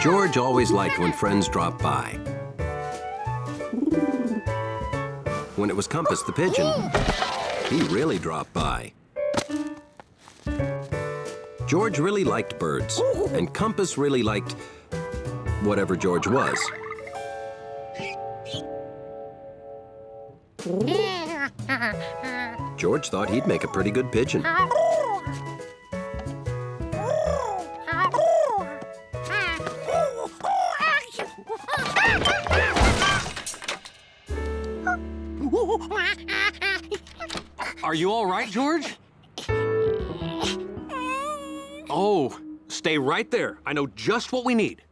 George always liked when friends dropped by. When it was Compass the pigeon, he really dropped by. George really liked birds, and Compass really liked whatever George was. George thought he'd make a pretty good pigeon. Are you all right, George? Oh, stay right there. I know just what we need.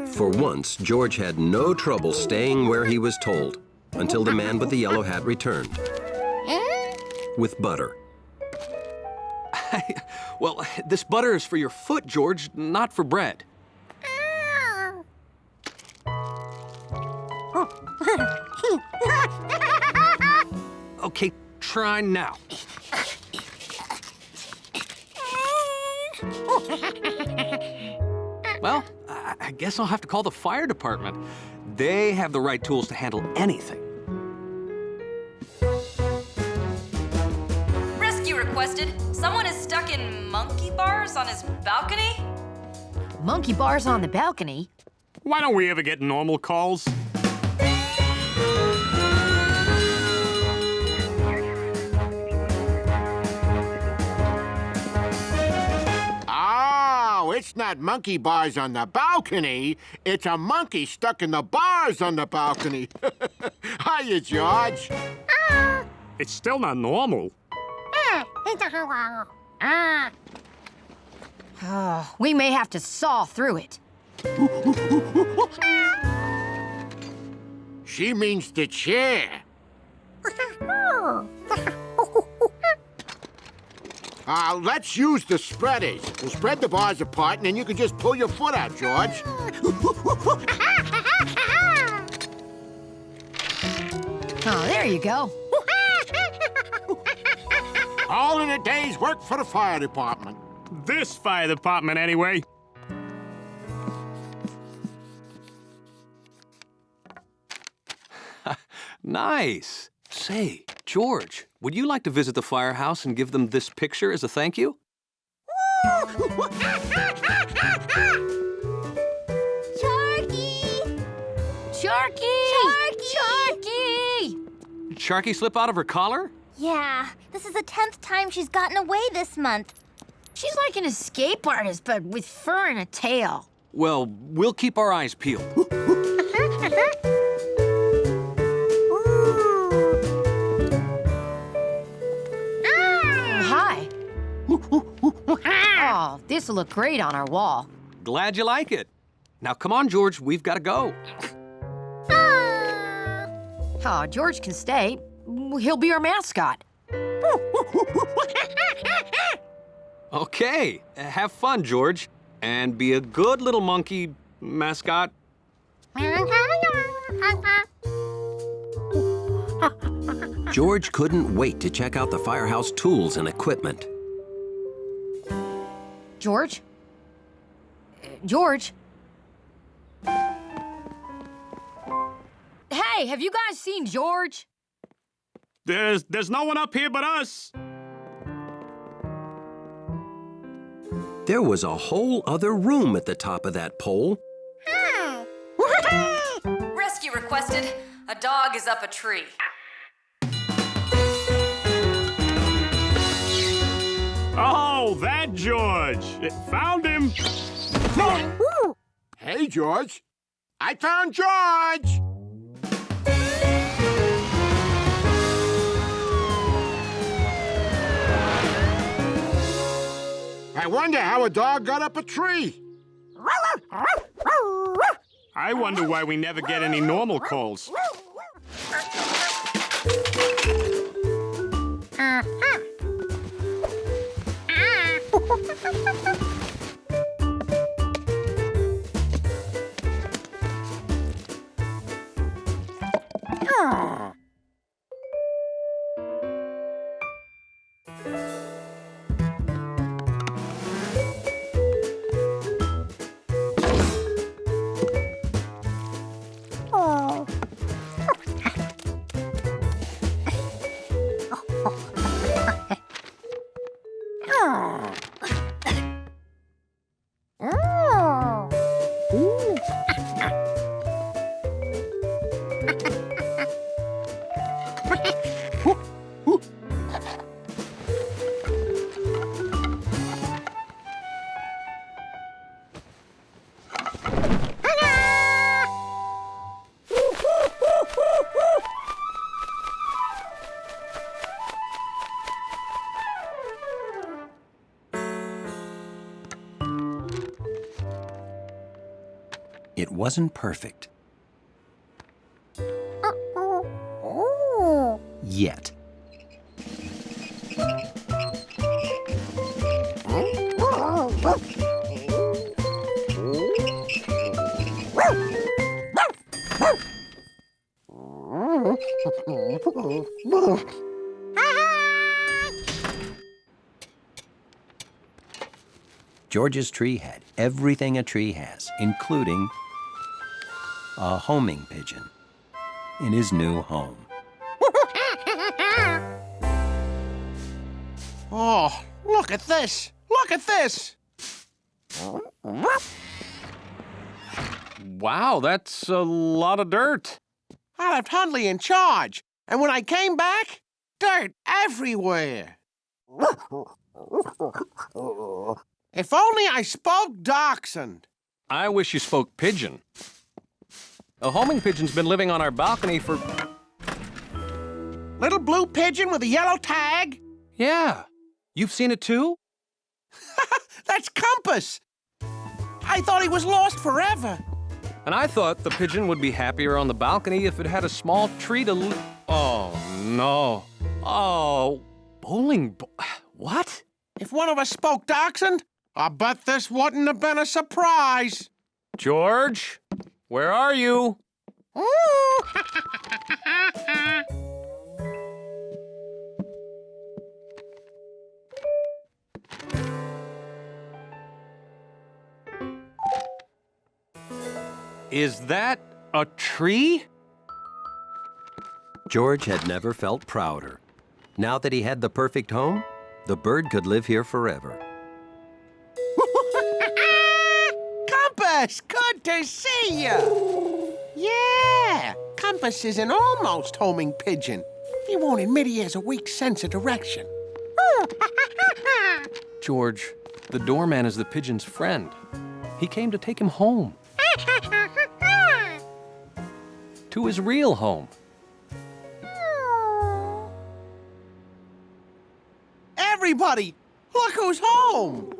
For once, George had no trouble staying where he was told until the man with the yellow hat returned with butter. Well, this butter is for your foot, George, not for bread. Okay, try now. Well, I guess I'll have to call the fire department. They have the right tools to handle anything. Rescue requested. Someone is stuck in monkey bars on his balcony. Monkey bars on the balcony? Why don't we ever get normal calls? It's not monkey bars on the balcony. It's a monkey stuck in the bars on the balcony. Hiya, George. It's still not normal. Oh, we may have to saw through it. She means the chair. Let's use the spreaders. We'll spread the bars apart, and then you can just pull your foot out, George. Oh, there you go. All in a day's work for the fire department. This fire department, anyway. Nice. Say, George, would you like to visit the firehouse and give them this picture as a thank you? Sharky! Sharky! Sharky! Sharky slip out of her collar? Yeah, this is the 10th time she's gotten away this month. She's like an escape artist, but with fur and a tail. Well, we'll keep our eyes peeled. Hi. Oh, this will look great on our wall. Glad you like it. Now, come on, George, we've got to go. Oh, George can stay. He'll be our mascot. Okay, have fun, George. And be a good little monkey mascot. George couldn't wait to check out the firehouse tools and equipment. George? George? Hey, have you guys seen George? There's no one up here but us. There was a whole other room at the top of that pole. Rescue requested. A dog is up a tree. Oh, that George. Found him. Hey, George. I found George. I wonder how a dog got up a tree. I wonder why we never get any normal calls. It wasn't perfect. Yet. George's tree had everything a tree has, including a homing pigeon in his new home. Oh, look at this! Look at this! Wow, that's a lot of dirt. I left Huntley in charge, and when I came back, dirt everywhere. If only I spoke Dachshund. I wish you spoke pigeon. A homing pigeon's been living on our balcony for... Little blue pigeon with a yellow tag? Yeah. You've seen it too? That's Compass. I thought he was lost forever. And I thought the pigeon would be happier on the balcony if it had a small tree to Oh, no. Oh, what? If one of us spoke Dachshund, I bet this wouldn't have been a surprise. George, where are you? Is that a tree? George had never felt prouder. Now that he had the perfect home, the bird could live here forever. Compass, good to see you. Yeah, Compass is an almost homing pigeon. He won't admit he has a weak sense of direction. George, the doorman is the pigeon's friend. He came to take him home. To his real home. Everybody, look who's home.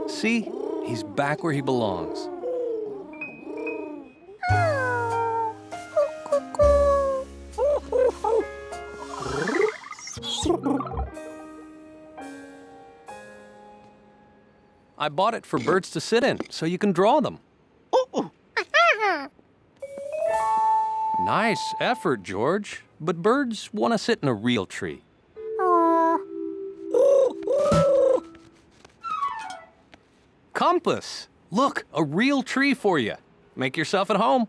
See? He's back where he belongs. I bought it for birds to sit in, so you can draw them. Nice effort, George. But birds want to sit in a real tree. Compass! Look, a real tree for you. Make yourself at home.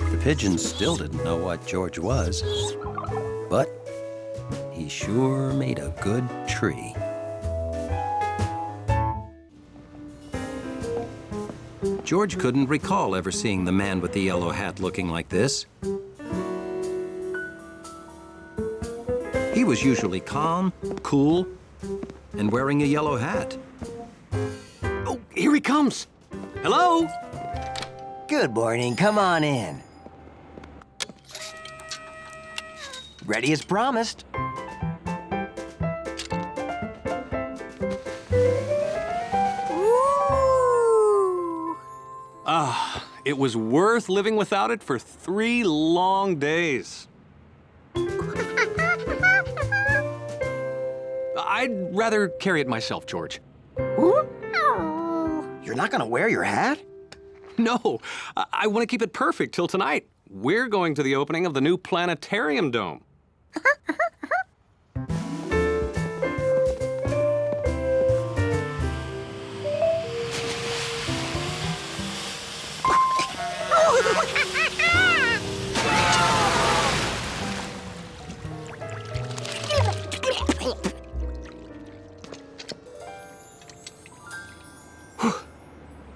The pigeon still didn't know what George was, but he sure made a good tree. George couldn't recall ever seeing the man with the yellow hat looking like this. He was usually calm, cool, and wearing a yellow hat. Oh, here he comes. Hello? Good morning. Come on in. Ready as promised. Ah, it was worth living without it for 3 long days. I'd rather carry it myself, George. You're not gonna wear your hat? No, I want to keep it perfect till tonight. We're going to the opening of the new planetarium dome.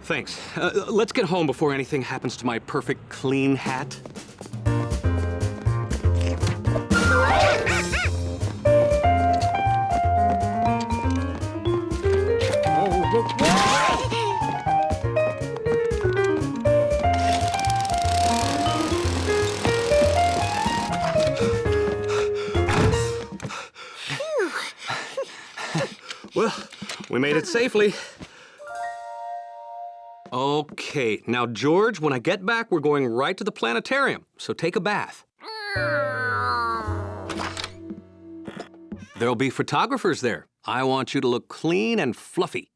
Thanks. Let's get home before anything happens to my perfect clean hat. We made it safely. Okay, now, George, when I get back, we're going right to the planetarium, so take a bath. There'll be photographers there. I want you to look clean and fluffy.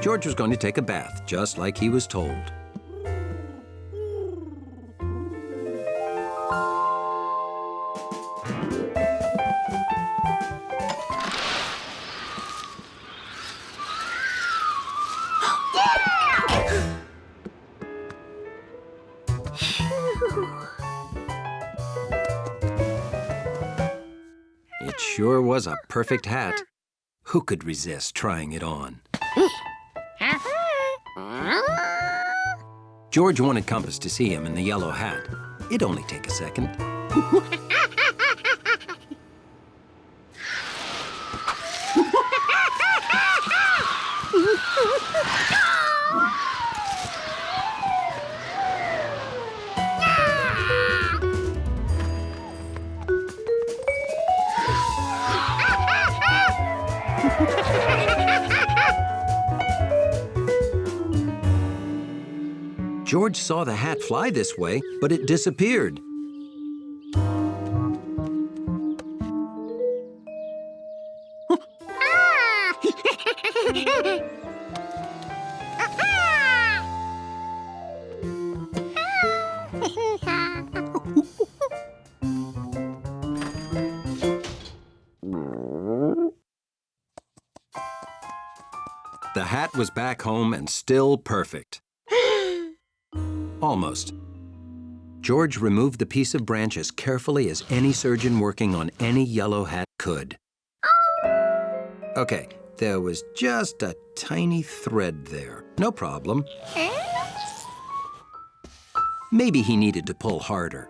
George was going to take a bath, just like he was told. It sure was a perfect hat. Who could resist trying it on? George wanted Compass to see him in the yellow hat. It'd only take a second. George saw the hat fly this way, but it disappeared. The hat was back home and still perfect. Almost. George removed the piece of branch as carefully as any surgeon working on any yellow hat could. Okay, there was just a tiny thread there. No problem. Maybe he needed to pull harder.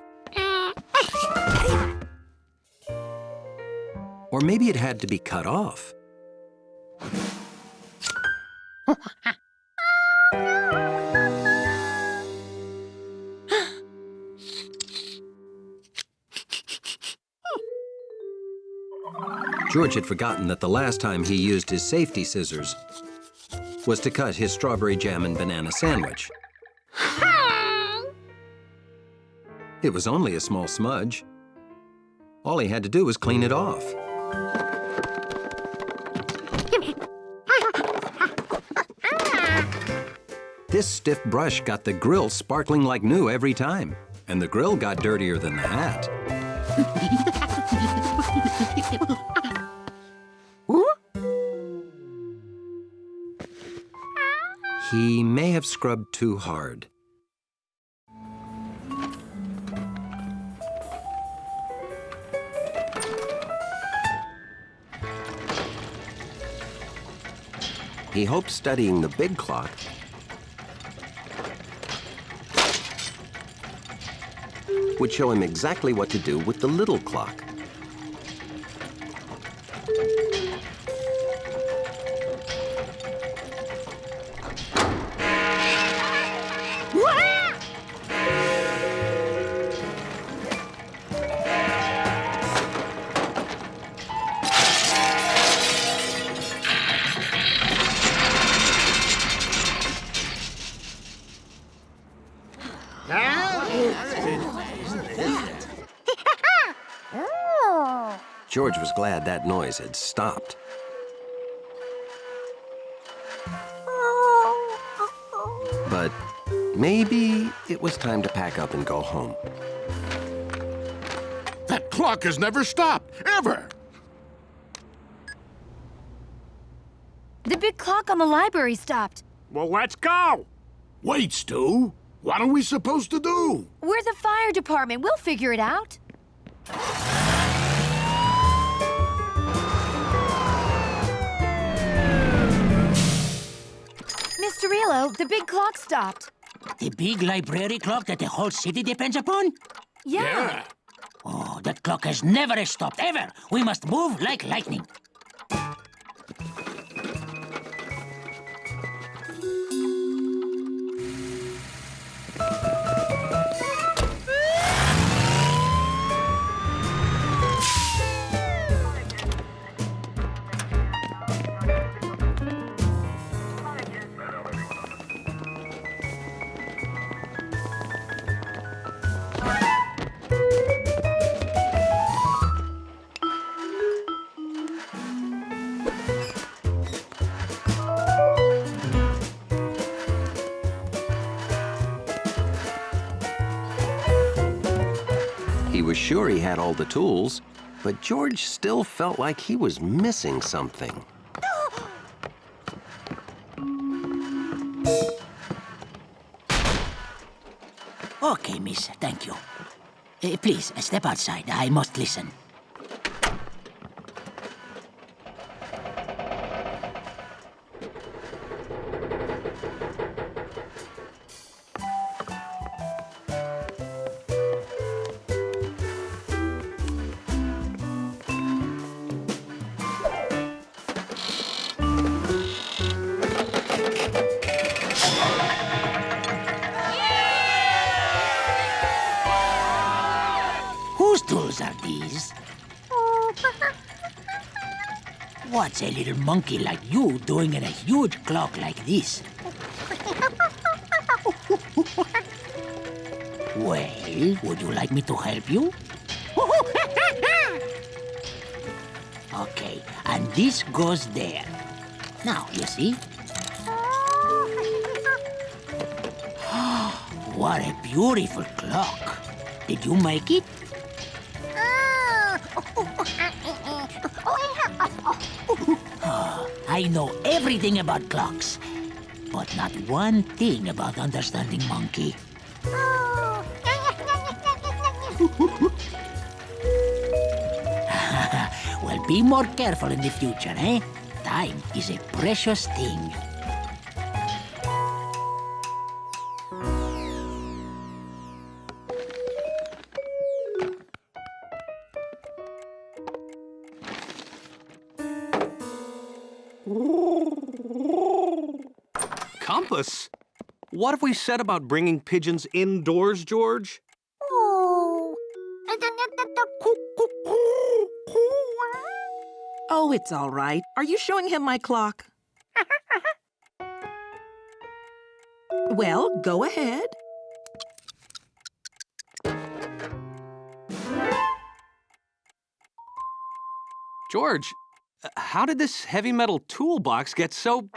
Or maybe it had to be cut off. George had forgotten that the last time he used his safety scissors was to cut his strawberry jam and banana sandwich. It was only a small smudge. All he had to do was clean it off. This stiff brush got the grill sparkling like new every time, and the grill got dirtier than the hat. He may have scrubbed too hard. He hoped studying the big clock would show him exactly what to do with the little clock. George was glad that noise had stopped. But maybe it was time to pack up and go home. That clock has never stopped, ever! The big clock on the library stopped. Well, let's go! Wait, Stu. What are we supposed to do? We're the fire department. We'll figure it out. Mr. Relo, the big clock stopped. The big library clock that the whole city depends upon? Yeah. Oh, that clock has never stopped, ever. We must move like lightning. was sure he had all the tools, but George still felt like he was missing something. Okay, miss, thank you. Please, step outside. I must listen. Whose tools are these? What's a little monkey like you doing in a huge clock like this? Well, would you like me to help you? Okay, and this goes there. Now, you see? What a beautiful clock. Did you make it? I know everything about clocks, but not one thing about understanding monkey. Well, be more careful in the future, eh? Time is a precious thing. Compass? What have we said about bringing pigeons indoors, George? Oh, it's all right. Are you showing him my clock? Well, go ahead. George, how did this heavy metal toolbox get so...